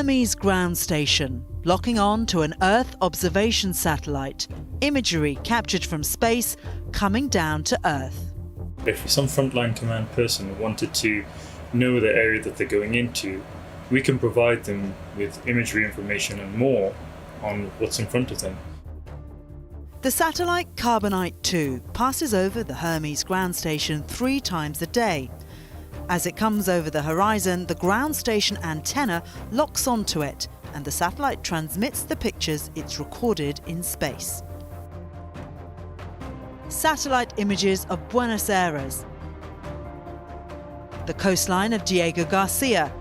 HERMES ground station, locking on to an Earth observation satellite, imagery captured from space coming down to Earth. If some frontline command person wanted to know the area that they're going into, we can provide them with imagery information and more on what's in front of them. The satellite Carbonite 2 passes over the HERMES ground station 3 times a day. As it comes over the horizon, the ground station antenna locks onto it and the satellite transmits the pictures it's recorded in space. Satellite images of Buenos Aires, the coastline of Diego Garcia,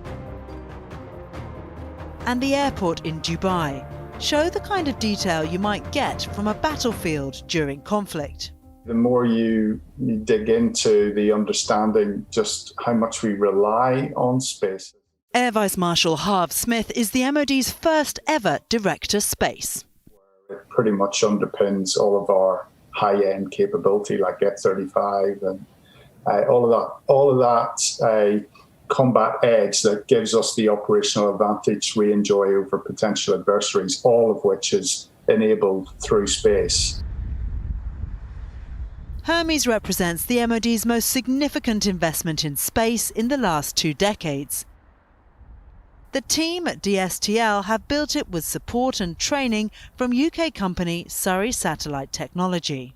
and the airport in Dubai show the kind of detail you might get from a battlefield during conflict. The more you dig into the understanding just how much we rely on space. Air Vice Marshal Harv Smith is the MOD's first ever director space. It pretty much underpins all of our high-end capability like F-35 and all of that combat edge that gives us the operational advantage we enjoy over potential adversaries, all of which is enabled through space. HERMES represents the MOD's most significant investment in space in the last 2 decades. The team at DSTL have built it with support and training from UK company Surrey Satellite Technology.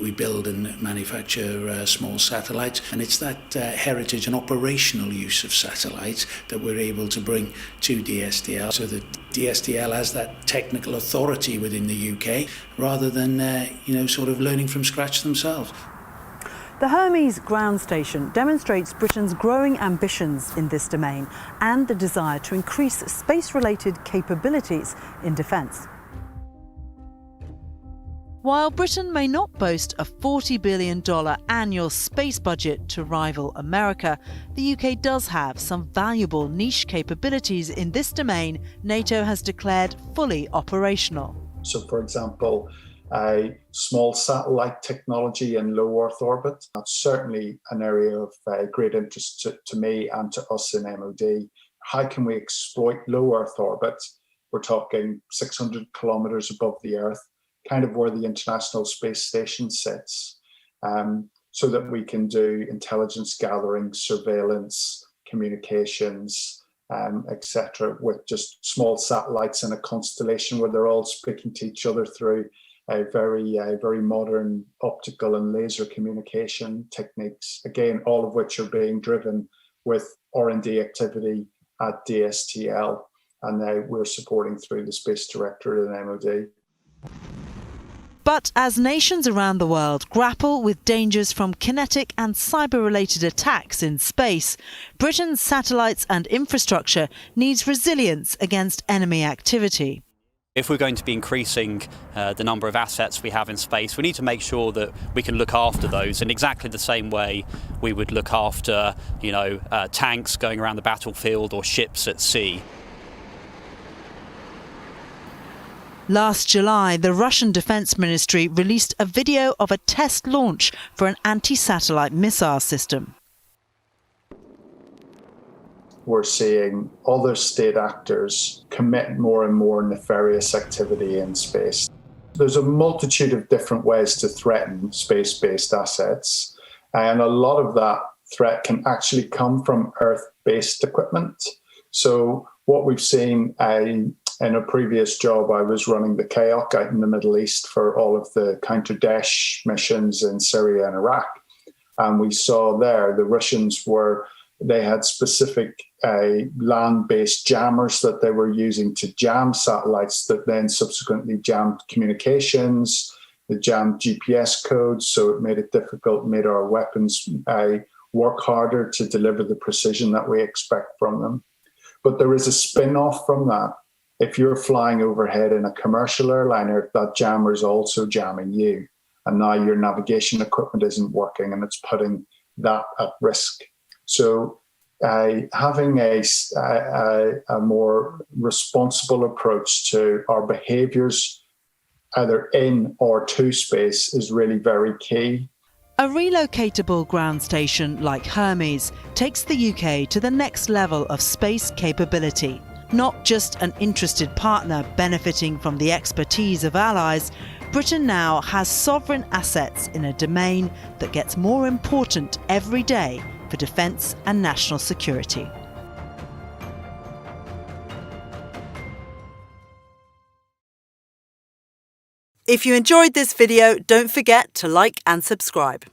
We build and manufacture small satellites, and it's that heritage and operational use of satellites that we're able to bring to DSTL, so that DSTL has that technical authority within the UK rather than sort of learning from scratch themselves. The HERMES ground station demonstrates Britain's growing ambitions in this domain and the desire to increase space-related capabilities in defence. While Britain may not boast a $40 billion annual space budget to rival America, the UK does have some valuable niche capabilities in this domain NATO has declared fully operational. So, for example, small satellite technology in low Earth orbit. That's certainly an area of great interest to me and to us in MOD. How can we exploit low Earth orbit? We're talking 600 kilometres above the Earth, kind of where the International Space Station sits, so that we can do intelligence gathering, surveillance, communications, etc., with just small satellites in a constellation where they're all speaking to each other through very modern optical and laser communication techniques, again, all of which are being driven with R&D activity at DSTL, and now we're supporting through the Space Directorate and MOD. But as nations around the world grapple with dangers from kinetic and cyber-related attacks in space, Britain's satellites and infrastructure needs resilience against enemy activity. If we're going to be increasing the number of assets we have in space, we need to make sure that we can look after those in exactly the same way we would look after, tanks going around the battlefield or ships at sea. Last July, the Russian Defense Ministry released a video of a test launch for an anti-satellite missile system. We're seeing other state actors commit more and more nefarious activity in space. There's a multitude of different ways to threaten space-based assets, and a lot of that threat can actually come from Earth-based equipment. So what we've seen in a previous job, I was running the KAOK out in the Middle East for all of the counter-Daesh missions in Syria and Iraq. And we saw there the Russians they had specific land-based jammers that they were using to jam satellites that then subsequently jammed communications, they jammed GPS codes, so it made it difficult, made our weapons work harder to deliver the precision that we expect from them. But there is a spin-off from that. If you're flying overhead in a commercial airliner, that jammer is also jamming you. And now your navigation equipment isn't working and it's putting that at risk. So having a more responsible approach to our behaviours, either in or to space, is really very key. A relocatable ground station like HERMES takes the UK to the next level of space capability. Not just an interested partner benefiting from the expertise of allies, Britain now has sovereign assets in a domain that gets more important every day for defence and national security. If you enjoyed this video, don't forget to like and subscribe.